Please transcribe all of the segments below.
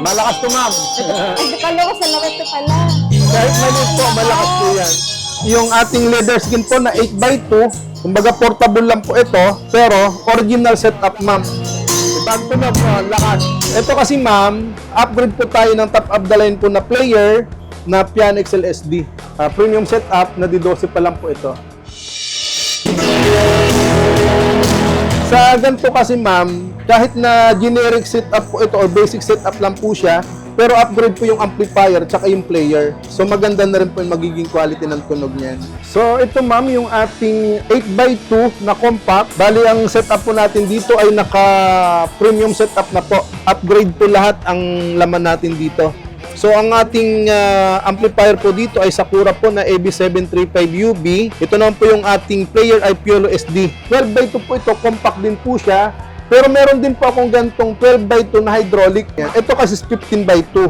Malakas to, ma'am. Ay, kala ko sa lakas na pala. Kahit maliit po, malakas po yan. Yung ating leather skin po na 8x2, kumbaga portable lang po ito, pero original setup, ma'am. Bago po na po, lakas. Ito kasi, ma'am, upgrade po tayo ng top of the line po na player na Piano XL SD. Premium setup na D12 pa lang po ito. Sa ganito kasi, ma'am, kahit na generic setup po ito or basic setup lang po siya, pero upgrade po yung amplifier tsaka yung player. So maganda na rin po yung magiging quality ng tunog niyan. So ito, ma'am, yung ating 8x2 na compact. Bali ang setup po natin dito ay naka-premium setup na po. Upgrade po lahat ang laman natin dito. So ang ating amplifier po dito ay Sakura po na AB735UB. Ito naman po yung ating player ay Piolo SD. 12x2 po ito, compact din po siya. Pero meron din po akong gantong 12x2 na hydraulic. Yan. Ito kasi 15x2.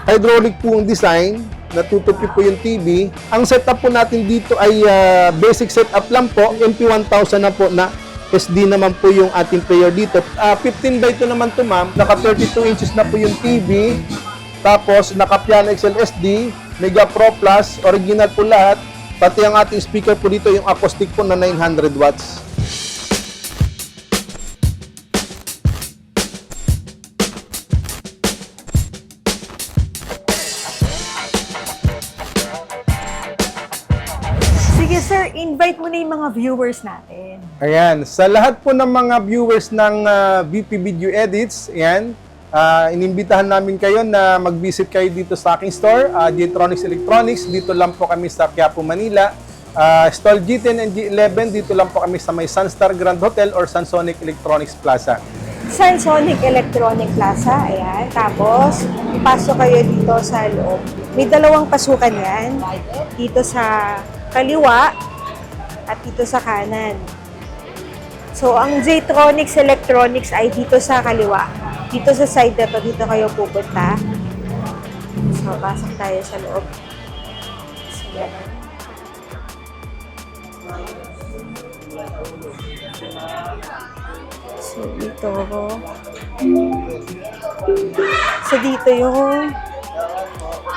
Hydraulic po yung design. Natutupi po yung TV. Ang setup po natin dito ay basic setup lang po. MP1000 na po na SD naman po yung ating player dito. 15x2 naman to, ma'am. Naka 32 inches na po yung TV. Tapos naka Piano XL SD, Mega Pro Plus, original po lahat. Pati ang ating speaker po dito yung acoustic po na 900 watts. Sige sir, invite mo na yung mga viewers natin. Ayan, sa lahat po ng mga viewers ng VP Video Edits, ayan, inimbitahan namin kayo na mag-visit kayo dito sa aking store, G-Tronics Electronics. Dito lang po kami sa Quiapo, Manila. Stall G10 and G11, dito lang po kami sa may Sunstar Grand Hotel or Sunsonic Electronics Plaza. Sunsonic Electronic Plaza, ayan. Tapos, ipasok kayo dito sa loob. May dalawang pasukan yan. Dito sa kaliwa at dito sa kanan. So, ang J-Tronics Electronics ay dito sa kaliwa. Dito sa side na to, dito kayo pupunta. So, pasok tayo sa loob. So, yan. So, dito. So, dito yung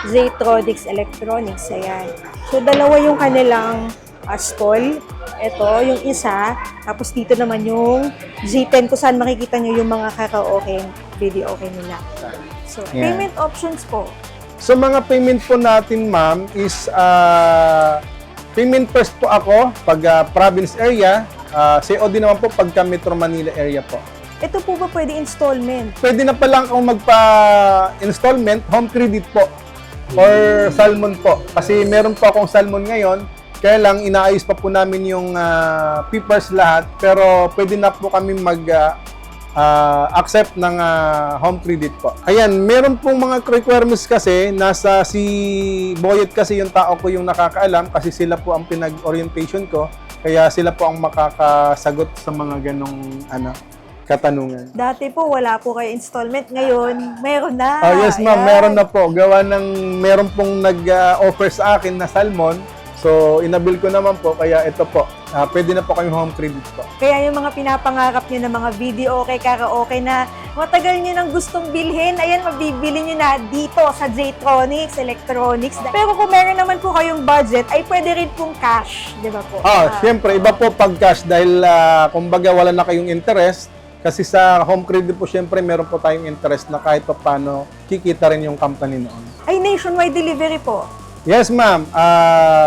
J-Tronics Electronics. Ayan. So, dalawa yung kanilang stall. Ito, yung isa. Tapos dito naman yung G10 kung saan makikita nyo yung mga karaoke, video okay nila. So, Yeah. payment options po. So mga payment po natin, ma'am, is payment first po ako pag province area. COD naman po pagka Metro Manila area po. Ito po ba pwede installment? Pwede na pa lang akong magpa-installment, home credit po, or Salmon po. Kasi meron po akong Salmon ngayon, kaya lang inaayos pa po namin yung papers lahat, pero pwede na po kami accept ng home credit po. Ayan, meron pong mga requirements kasi, nasa si Boyet kasi yung tao ko yung nakakaalam kasi sila po ang pinag-orientation ko, kaya sila po ang makakasagot sa mga ganong katanungan. Dati po, wala po kayo installment. Ngayon, meron na. Yes ma'am, Ayan. meron na po. Gawa ng meron pong nag-offer sa akin na Salmon. So, inabil ko naman po, kaya ito po. Pwede na po kayong home credit po. Kaya yung mga pinapangarap nyo ng mga video okay, karaoke na matagal nyo nang gustong bilhin, ayan, mabibili nyo na dito sa J-Tronics Electronics. Pero kung meron naman po kayong budget, ay pwede rin pong cash, di ba po? Siyempre, iba po pag cash dahil kumbaga wala na kayong interest. Kasi sa home credit po, siyempre, meron po tayong interest na kahit pa paano kikita rin yung company noon. Ay, nationwide delivery po. Yes, ma'am.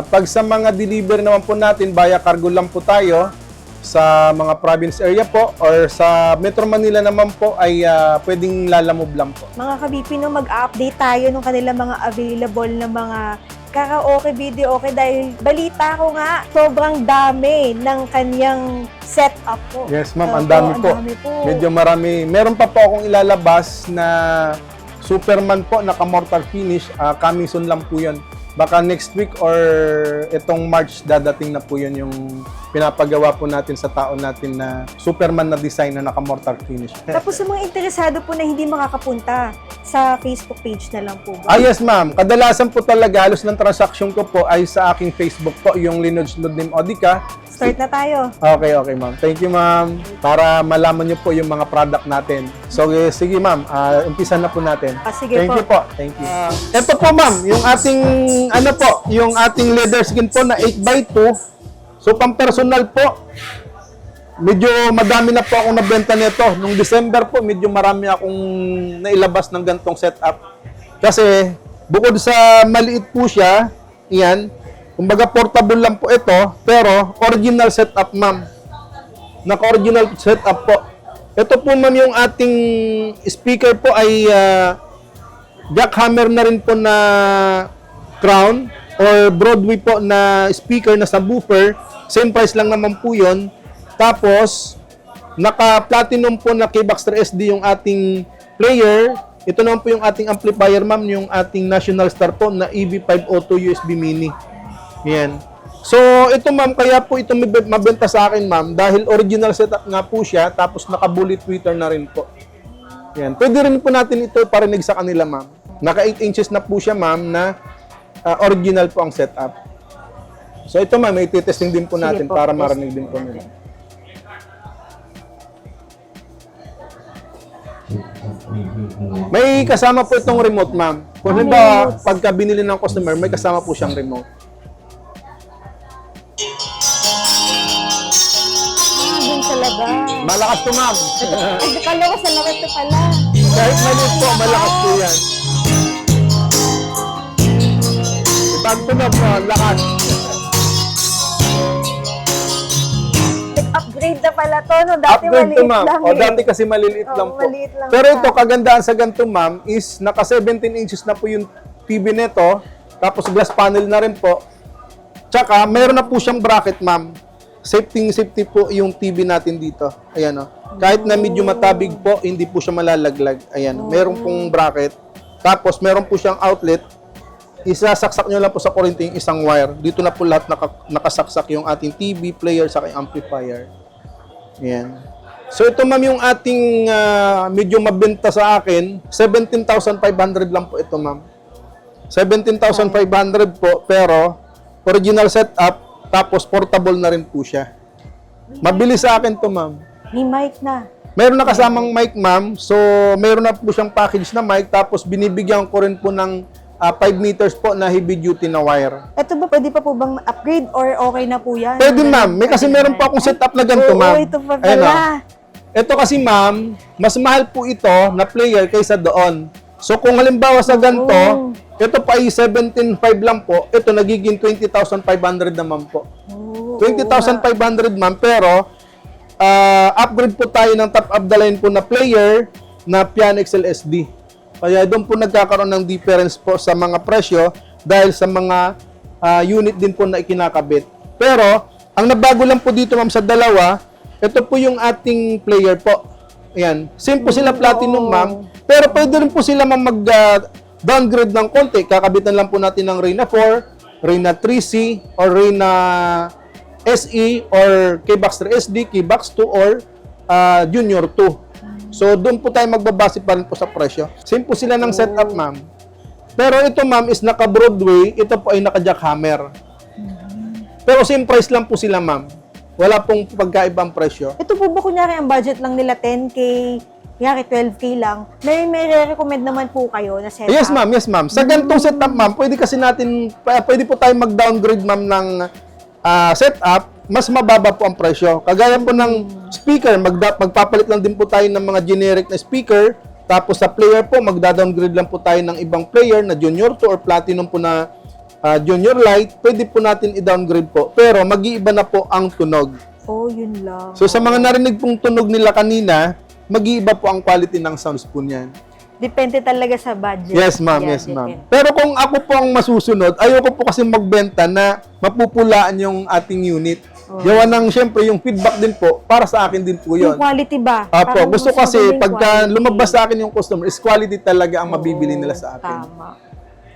Pag sa mga delivery naman po natin, via cargo lang po tayo sa mga province area po or sa Metro Manila naman po ay pwedeng lalamove lang po. Mga kabipino, mag-update tayo ng kanilang mga available na mga karaoke, video okay dahil balita ko nga, sobrang dami ng kanyang setup po. Yes, ma'am. Ang dami po. Medyo marami. Meron pa po akong ilalabas na Superman po, naka-mortar finish. Coming soon lang po yun. Baka next week or itong March dadating na po yun yung pinapagawa po natin sa tao natin na Superman na design na naka-mortar finish. Tapos sa mga interesado po na hindi makakapunta, sa Facebook page na lang po ba? Yes ma'am, kadalasan po talaga halos ng transaction ko po ay sa aking Facebook po, yung Lineage Ludnim Odica. Start na tayo. Okay ma'am. Thank you ma'am. Para malaman niyo po yung mga product natin. So sige ma'am, umpisa na po natin. Sige Thank po. you po. Thank you. Ito po ma'am, yung ating yung ating leather skin po na 8x2. So pang personal po, medyo madami na po akong nabenta nito. Nung December po, medyo marami akong nailabas ng gantong setup. Kasi bukod sa maliit po siya, yan, kumbaga portable lang po ito, pero original setup ma'am. Naka-original setup po. Ito po ma'am yung ating speaker po ay jackhammer na rin po na crown or Broadway po na speaker na subwoofer. Same price lang naman po yun. Tapos, naka-platinum po na K-Baxter SD yung ating player. Ito naman po yung ating amplifier, ma'am, yung ating National Star po na EV502 USB Mini. Yan. So, ito ma'am, kaya po ito mabenta sa akin, ma'am, dahil original setup nga po siya, tapos naka-bullet tweeter na rin po. Yan. Pwede rin po natin ito parinig sa kanila, ma'am. Naka 8 inches na po siya, ma'am, na original po ang setup. So ito ma'am, may testing din po natin para marinig din po nila. May kasama po itong remote ma'am. Kung halimbawa, pagka binili ng customer, may kasama po siyang remote. Dun sa labas. Malakas to ma'am. Ay, kala ko sa labas na pala. Kahit maliit po, malakas po yan. Pag tunog po, lakas. Upgrade na pala to, no? Dati Upgrade to maliit ma'am. lang O dati kasi maliliit lang po. maliit lang Pero siya. ito, kagandaan sa ganito ma'am, is naka 17 inches na po yung TV nito. Tapos glass panel na rin po. Tsaka, mayroon na po siyang bracket ma'am. Safety po yung TV natin dito. Ayan o. Kahit na medyo matabig po, hindi po siya malalaglag. Ayan. Meron pong bracket. Tapos, meron po siyang outlet. Isasaksak nyo lang po sa kuryente yung isang wire. Dito na po lahat nakasaksak yung ating TV, player, saka yung amplifier. Ayan. So ito ma'am yung ating medyo mabenta sa akin. 17,500 lang po ito ma'am. 17,500 po, pero original setup, tapos portable na rin po siya. Mabilis sa akin to ma'am. May mic na. Meron na kasamang mic ma'am. So meron na po siyang package na mic, tapos binibigyan ko rin po ng 5 meters po na heavy duty na wire. Ito ba, pwede pa po bang upgrade or okay na po yan? Pwede ma'am. May kasi meron pa akong setup na ganito ma'am. Oo, ito pa Ayan, pala. oh. Ito kasi ma'am, mas mahal po ito na player kaysa doon. So kung halimbawa sa ganito, ito pa ay 17,500 lang po, ito nagiging 20,500 naman po. 20,500 ma'am, pero upgrade po tayo ng top of the line po na player na Piano XL-SD. Kaya doon po nagkakaroon ng difference po sa mga presyo dahil sa mga unit din po na ikinakabit. Pero, ang nabago lang po dito ma'am sa dalawa, ito po yung ating player po. Ayan. Same po sila platinum ma'am, pero pwede rin po sila ma'am mag-downgrade ng konti. Kakabitan lang po natin ng Reyna 4, Reyna 3C, or Reyna SE, or K-Baxter SD, K-Bax 2, or Junior 2. So, doon po tayo magbabase pa rin po sa presyo. Same po sila ng setup, ma'am. Pero ito, ma'am, is naka-Broadway. Ito po ay naka-jackhammer. Pero same price lang po sila, ma'am. Wala pong pagkaibang presyo. Ito po ba kunyari ang budget lang nila 10K, kunyari 12K lang, may recommend naman po kayo na setup? Yes, ma'am. Yes, ma'am. Sa ganitong setup, ma'am, pwede po tayo mag-downgrade, ma'am, ng setup. Mas mababa po ang presyo. Kagaya po ng speaker, magpapalit lang din po tayo ng mga generic na speaker. Tapos sa player po, magda-downgrade lang po tayo ng ibang player na Junior 2 or Platinum po na Junior Light. Pwede po natin i-downgrade po. Pero mag-iiba na po ang tunog. Oh, yun lang. So sa mga narinig pong tunog nila kanina, mag-iiba po ang quality ng sounds po niyan. Depende talaga sa budget. Yes, ma'am. Yan, Yes, ma'am. depende. Pero kung ako po ang masusunod, ayoko po kasi magbenta na mapupulaan yung ating unit. Gawa ng, syempre, yung feedback din po, para sa akin din po yun. Yung quality ba? Apo, Parang gusto mas kasi, magaling pagka quality. lumabas sa akin yung customer, is quality talaga ang mabibili nila sa akin. Tama.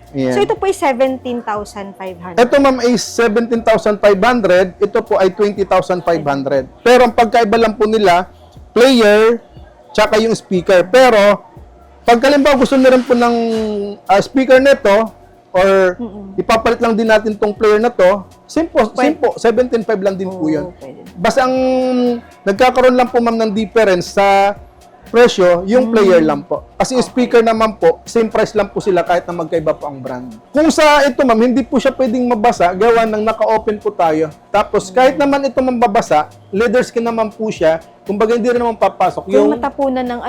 Ayan. So ito po ay 17,500. Ito ma'am ay 17,500, ito po ay 20,500. Pero ang pagkaiba lang po nila, player, tsaka yung speaker. Pero, pag kalimbawa gusto na rin po ng speaker nito, or ipapalit lang din natin tong player na to, same po, 17.5 lang din po yun. Pwede. Basta ang nagkakaroon lang po ma'am ng difference sa presyo, yung player lang po. Kasi yung speaker naman po, same price lang po sila kahit na magkaiba po ang brand. Kung sa ito ma'am, hindi po siya pwedeng mabasa, gawa ng naka-open po tayo. Tapos kahit naman ito mababasa, leather skin naman po siya, kumbaga hindi rin naman papasok. Kung matapunan ng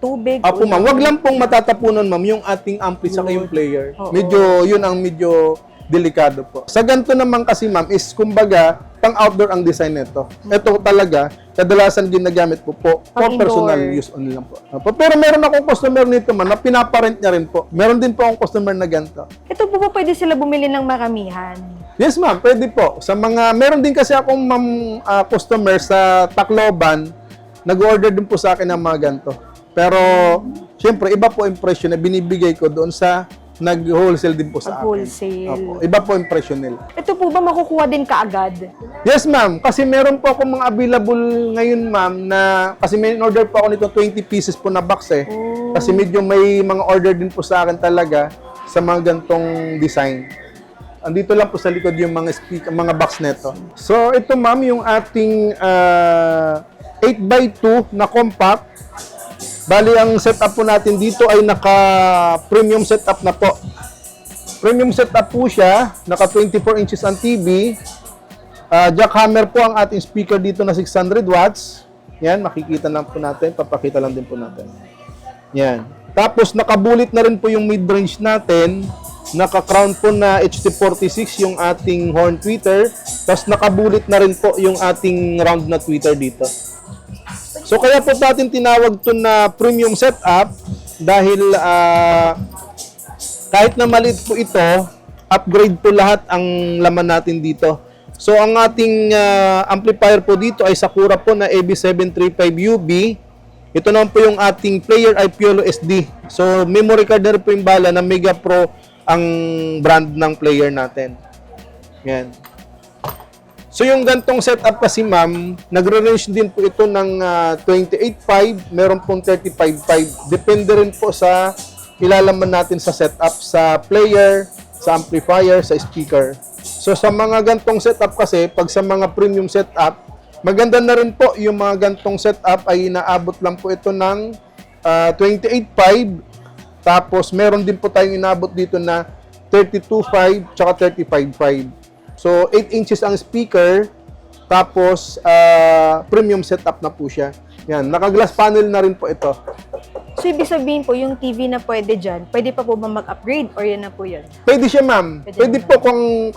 tubig. Apo ma'am, wag lang pong matatapunan ma'am yung ating ampli sa yung player. Oo. Yun ang medyo delikado po. Sa ganito naman kasi ma'am is kumbaga pang outdoor ang design nito. Ito talaga kadalasan ginagamit po for Pang personal indoor. use only lang po. Pero meron akong customer nito man na pinaparent niya rin po. Meron din po akong customer na ganito. Ito po ba pwede sila bumili ng maramihan? Yes ma'am, pwede po. Sa mga meron din kasi akong ma'am customer sa Tacloban, nag-order din po sa akin ng mga ganito. Pero syempre iba po impression na binibigay ko doon sa nag-wholesale din po sa akin. Wholesale. Opo, iba po impression nila. Ito po ba makukuha din kaagad? Yes, ma'am. Kasi meron po ako mga available ngayon, ma'am, na kasi may order po ako nito 20 pieces po na box eh. Kasi medyo may mga order din po sa akin talaga sa mga gantong design. Andito lang po sa likod yung mga mga box nito. So, ito ma'am, yung ating 8x2 na compact. Bali, ang setup po natin dito ay naka-premium setup na po. Premium setup po siya, naka 24 inches ang TV. Jackhammer po ang ating speaker dito na 600 watts. Yan, makikita lang po natin. Papakita lang din po natin. Yan. Tapos, nakabulit na rin po yung mid-range natin. Naka-crown po na HT46 yung ating horn tweeter. Tapos, nakabulit na rin po yung ating round na tweeter dito. So, kaya po natin tinawag to na premium setup dahil kahit na maliit po ito, upgrade po lahat ang laman natin dito. So, ang ating amplifier po dito ay Sakura po na AB735UB. Ito naman po yung ating player ay Piolo SD. So, memory card na rin po yung bala na Mega Pro ang brand ng player natin. Yan. So, yung gantong setup kasi ma'am, nagre-range din po ito ng 28.5, meron pong 35.5. Depende rin po sa ilalaman natin sa setup, sa player, sa amplifier, sa speaker. So, sa mga gantong setup kasi, pag sa mga premium setup, maganda na rin po yung mga gantong setup ay inaabot lang po ito ng 28.5. Tapos, meron din po tayong inaabot dito na 32.5 tsaka 35.5. So, 8 inches ang speaker, tapos premium setup na po siya. Yan, naka-glass panel na rin po ito. So, ibig sabihin po, yung TV na pwede dyan, pwede pa po ba mag-upgrade or yan na po yun? Pwede siya, ma'am. Pwede po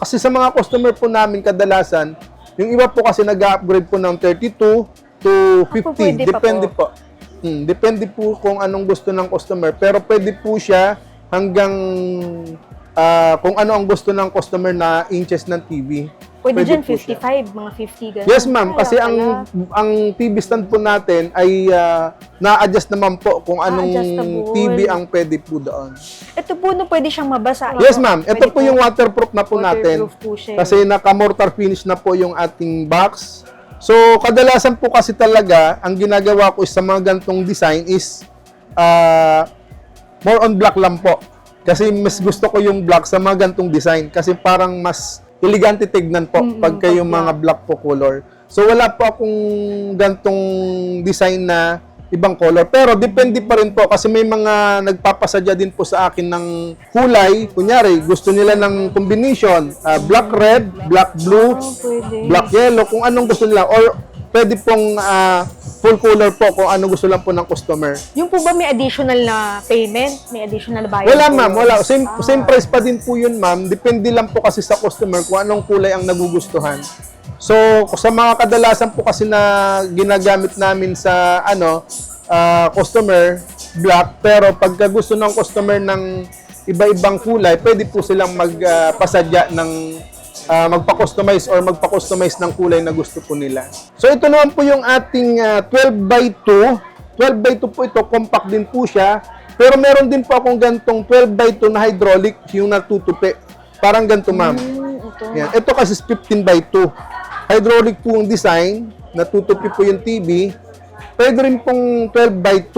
kasi sa mga customer po namin kadalasan, yung iba po kasi nag-upgrade po ng 32 to 50. Pwede pa Depende po. po. Depende po kung anong gusto ng customer. Pero pwede po siya hanggang kung ano ang gusto ng customer na inches ng TV. Pwede dyan po siya. 55, mga 50 ganun. Yes, ma'am. Kaya Kasi ang TV stand po natin ay na-adjust naman po kung anong Adjustable. TV ang pwede po doon. Ito po na pwede siyang mabasa. Yes, ma'am. Ito Pwede po yung waterproof na po natin. Waterproof po siya. Kasi naka-mortar finish na po yung ating box. So, kadalasan po kasi talaga, ang ginagawa ko is sa mga gantong design is more on black lang po. Kasi mas gusto ko yung black sa mga gantong design. Kasi parang mas elegante tignan po pagka yung mga black po color. So, wala po akong gantong design na ibang color. Pero, depende pa rin po kasi may mga nagpapasadya din po sa akin ng kulay. Kunyari, gusto nila ng combination. Black red, black blue, Pwede. black yellow, kung anong gusto nila. Or, pwede pong full color po kung anong gusto lang po ng customer. Yung po ba may additional na payment? May additional na bayad? Wala, po ma'am. yun? Wala. Same price pa din po yun, ma'am. Depende lang po kasi sa customer kung anong kulay ang nagugustuhan. So, sa mga kadalasan po kasi na ginagamit namin sa customer, black. Pero pagka gusto ng customer ng iba-ibang kulay, pwede po silang magpasadya ng magpa-customize or magpa-customize ng kulay na gusto po nila. So, ito naman po yung ating 12x2 12x2 po ito, compact din po siya. Pero meron din po akong gantong 12x2 na hydraulic, yung natutupi. Parang ganito, ma'am. Ito. Yan. Ito kasi is 15x2. Hydraulic po yung design, natutupi po yung TV. Pwede rin pong 12x2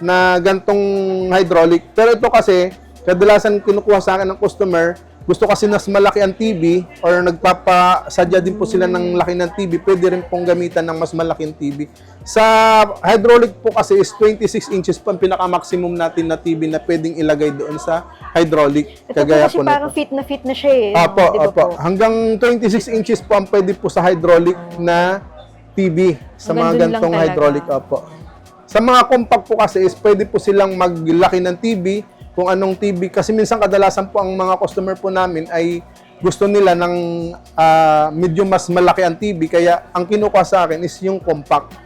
na gantong hydraulic. Pero ito kasi, kadalasan kinukuha sa akin ng customer, gusto kasi mas malaki ang TV or nagpapasadya din po sila ng laki ng TV, pwede rin pong gamitan ng mas malaking TV. Sa hydraulic po kasi is 26 inches po ang pinaka-maximum natin na TV na pwedeng ilagay doon sa hydraulic. Ito po kasi parang fit na siya eh. Apo, Di ba apo. po? Hanggang 26 inches po ang pwede po sa hydraulic na TV sa Hanggang mga dun lang gantong talaga. hydraulic. Apo. Sa mga compact po kasi is pwede po silang maglaki ng TV kung anong TV. Kasi minsan kadalasan po ang mga customer po namin ay gusto nila ng medyo mas malaki ang TV. Kaya ang kinukuha sa akin is yung compact.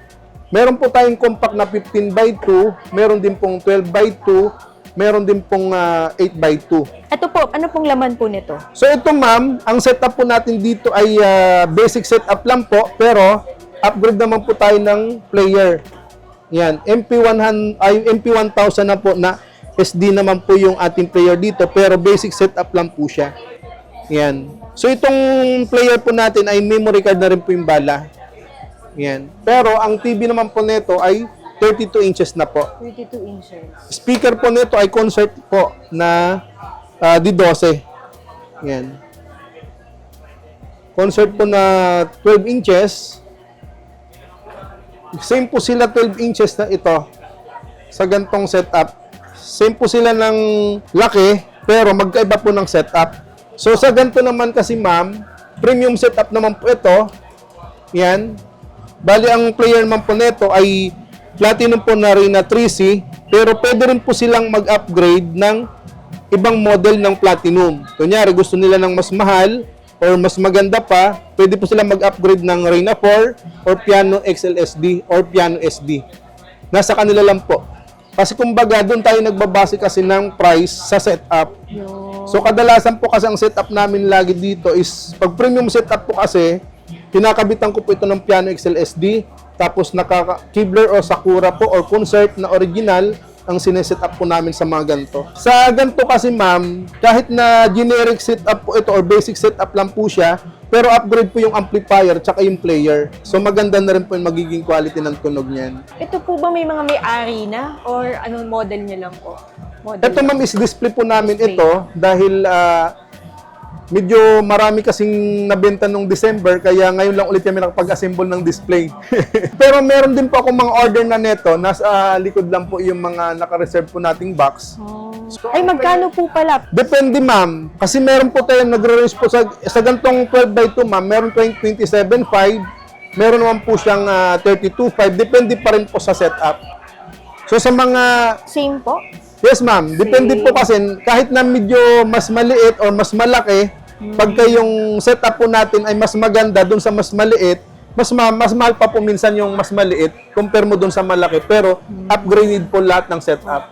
Meron po tayong compact na 15x2, meron din pong 12x2, meron din pong 8x2. Ito po, ano pong laman po nito? So ito ma'am, ang setup po natin dito ay basic setup lang po, pero upgrade naman po tayo ng player. Yan, MP1000 na po na SD naman po yung ating player dito, pero basic setup lang po siya. Yan. So itong player po natin ay memory card na rin po yung bala. Yan. Pero ang TV naman po nito ay 32 inches na po. 32 inches. Speaker po nito ay concert po na D12. Yan. Concert po na 12 inches. Same po sila 12 inches na ito sa gantong setup. Same po sila ng laki, pero magkaiba po ng setup. So sa ganito naman kasi ma'am, premium setup naman po ito. Yan. Bali ang player naman po nito ay Platinum po na rin na 3C, pero pwede rin po silang mag-upgrade ng ibang model ng Platinum. Kunyari, gusto nila ng mas mahal or mas maganda pa, pwede po silang mag-upgrade ng Reyna 4 or Piano XLSD or Piano SD. Nasa kanila lang po. Kasi kumbaga, doon tayo nagbabase kasi ng price sa setup. So, kadalasan po kasi ang setup namin lagi dito is, pag premium setup po kasi, pinakabitan ko po ito ng Piano XLSD, tapos naka-Kibler o Sakura po or concert na original ang sineset up po namin sa mga ganito. Sa ganito kasi ma'am, kahit na generic setup po ito or basic setup lang po siya, pero upgrade po yung amplifier tsaka yung player. So maganda na rin po yung magiging quality ng tunog niyan. Ito po ba may mga may-ari na? Or anong model niya lang po? Model Ito ma'am is display po namin Display. ito dahil medyo marami kasing nabenta nung December kaya ngayon lang ulit kami nakapag-assemble ng display. Pero meron din po ako mga order na neto. Nasa likod lang po yung mga naka-reserve po nating box. Ay, magkano po pala? Depende ma'am. Kasi meron po tayong nagre-range po sa gantong 12x2 ma'am. Meron tayong 27.5. Meron naman po siyang 32.5. Depende pa rin po sa setup. So sa mga... Same po? Yes ma'am. Depende po kasi kahit na medyo mas maliit or mas malaki, pagka yung setup po natin ay mas maganda dun sa mas maliit, mas mahal pa po minsan yung mas maliit compare mo dun sa malaki. Pero upgraded po lahat ng setup.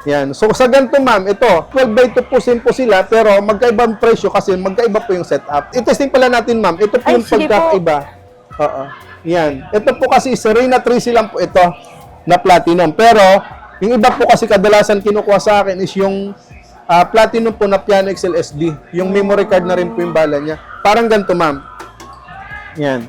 Yan. So sa ganito ma'am, ito 12x2 po same po sila pero magkaiba ang presyo kasi magkaiba po yung setup. I-testing pala natin ma'am. Ito po Ay, yung sige pagkakaiba. Oo. Yan. Ito po kasi sa Reyna 3C lang po ito na Platinum. Pero yung iba po kasi kadalasan kinukuha sa akin is yung Platinum po na Piano XLSD. Yung memory card na rin po yung bala niya. Parang ganito ma'am. Yan.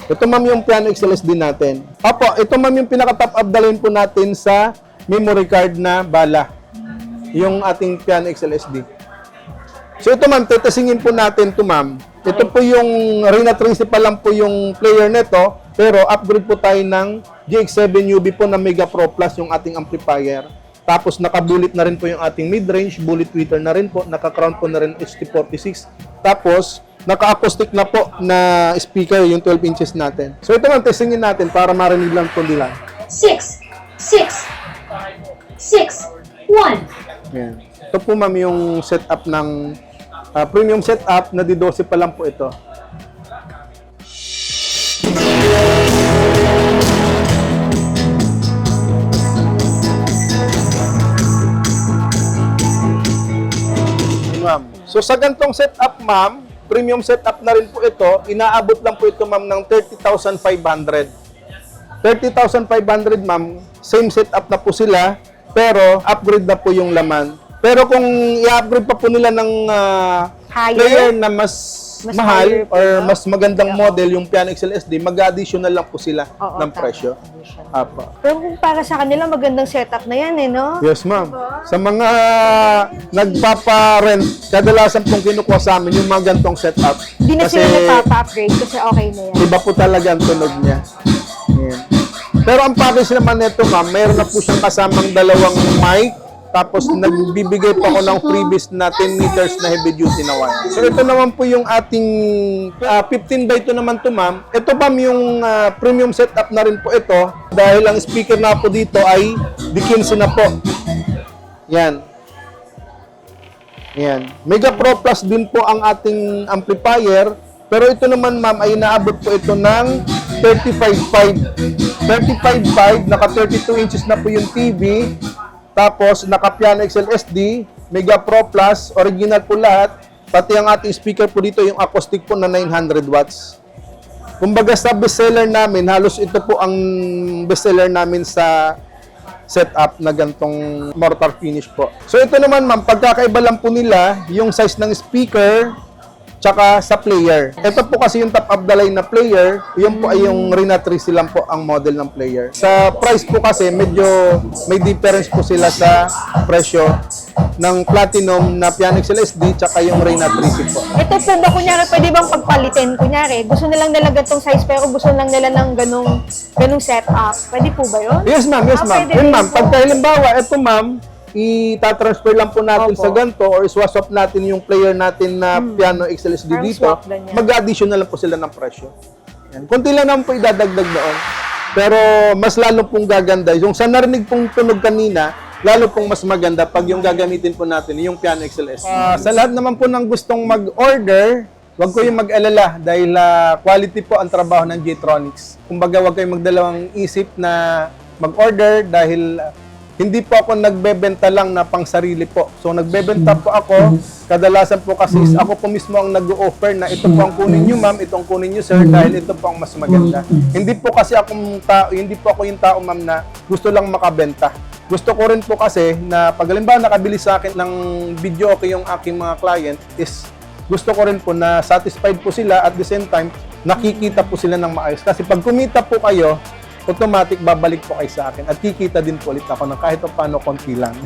Ito ma'am yung Piano XLSD natin. Opo, ito ma'am yung pinaka-top up dalhin po natin sa memory card na bala. Yung ating Piano XLSD. So ito ma'am, tetestingin po natin ito ma'am. Ito po yung Reyna 3C pa lang po yung player nito. Pero upgrade po tayo ng GX7 UV po na Mega Pro Plus yung ating amplifier. Tapos naka-bullet na rin po yung ating mid-range, bullet tweeter na rin po, naka-crown po na rin HT46. Tapos naka-acoustic na po na speaker yung 12 inches natin. So ito ma'am, testingin natin para marinig lang po nila. 6, 6, 6, 1. Yan. Ito po ma'am yung setup ng premium setup na D12 pa lang po ito. Ma'am. So sa gantong setup ma'am, premium setup na rin po ito, inaabot lang po ito ma'am ng 30,500. 30,500 ma'am, same setup na po sila, pero upgrade na po yung laman. Pero kung i-upgrade pa po nila ng Higher? player na mas Mas mahal higher po, or no? mas magandang model, yung Piano XL SD, mag-additional lang po sila Oo, ng tama. presyo. Apo. Pero kung para sa kanila, magandang setup na yan eh, no? Yes, ma'am. Sa mga nagpapa-rent, kadalasan pong kinukuha sa amin yung mga gantong setup. Hindi na sila nagpapa-upgrade kasi okay na yan. Iba po talaga ang tunog niya. Ayan. Pero ang package naman nito, ma'am, mayroon na po siyang kasamang dalawang mic, tapos nagbibigay pa ako ng freebies na 10 meters na heavy duty na wire. So ito naman po yung ating 15x2 naman to, ma'am. Ito, ma'am, yung premium setup na rin po ito dahil ang speaker na po dito ay D15 na po. Yan. Yan. Mega Pro Plus din po ang ating amplifier. Pero ito naman, ma'am, ay inaabot po ito ng 35.5. 35.5, naka 32 inches na po yung TV. Tapos, naka Piano XL SD, Mega Pro Plus, original po lahat. Pati ang ating speaker po dito, yung acoustic po na 900 watts. Kumbaga sa bestseller namin, halos ito po ang bestseller namin sa setup na gantong mortar finish po. So ito naman, ma'am, pagkakaiba lang po nila yung size ng speaker tsaka sa player. Ito po kasi yung top of the line na player, yun po ay yung Rena 3C lang po ang model ng player. Sa price po kasi medyo may difference po sila sa presyo ng Platinum na Piano XL SD tsaka yung Rena 3C po. Ito po ba, kunyari, pwede bang pagpalitin? Kunyari, gusto nilang nila ganitong size pero gusto lang nila ng ganong setup. Pwede po ba yun? Yes, ma'am. Yes, ma'am. Pwede Yun, din ma'am. po. Pagka halimbawa, ito, ma'am, itatransfer lang po natin Opo. sa ganito or swap natin yung player natin na Piano XLSD Parang dito, swap lang yan. mag-additional lang po sila ng presyo. Yan. Kunti lang naman po idadagdag doon. Pero mas lalo pong gaganda. Yung sa narinig pong tunog kanina, lalo pong mas maganda pag yung gagamitin po natin, yung Piano XLSD. Sa lahat naman po ng gustong mag-order, wag ko yung mag-alala dahil quality po ang trabaho ng J-Tronics. Kumbaga, wag kayong magdalawang isip na mag-order dahil hindi po ako nagbebenta lang na pang sarili po. So, nagbebenta po ako. Kadalasan po kasi is ako po mismo ang nag-o-offer na ito po ang kunin nyo, ma'am, itong kunin nyo, sir, dahil ito po ang mas maganda. Hindi po kasi hindi po ako yung tao, ma'am, na gusto lang makabenta. Gusto ko rin po kasi na pag halimbawa nakabili sa akin ng video okay yung aking mga client is gusto ko rin po na satisfied po sila at the same time nakikita po sila ng maayos. Kasi pag kumita po kayo, automatic babalik po kayo sa akin at kikita din po ulit ako ng kahit paano konti lang.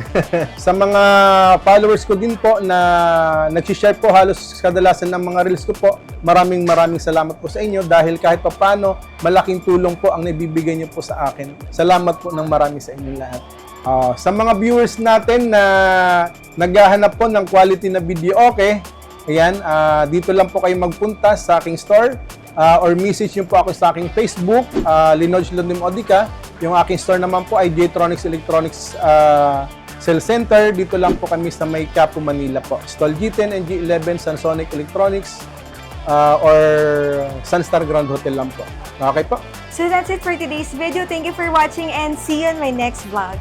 Sa mga followers ko din po na nag-share po halos kadalasan ng mga reels ko po, maraming salamat po sa inyo dahil kahit paano malaking tulong po ang naibibigay niyo po sa akin. Salamat po ng marami sa inyo lahat. Sa mga viewers natin na naghahanap po ng quality na video okay, ayan, dito lang po kayo magpunta sa aking store. Or message nyo po ako sa aking Facebook, Linoge Lonim Odica. Yung aking store naman po ay J-Tronics Electronics Cell Center. Dito lang po kami sa May Quiapo, Manila po. Stall G10 and G11 Sansonic Electronics or Sunstar Grand Hotel lang po. Okay po? So that's it for today's video. Thank you for watching and see you on my next vlog.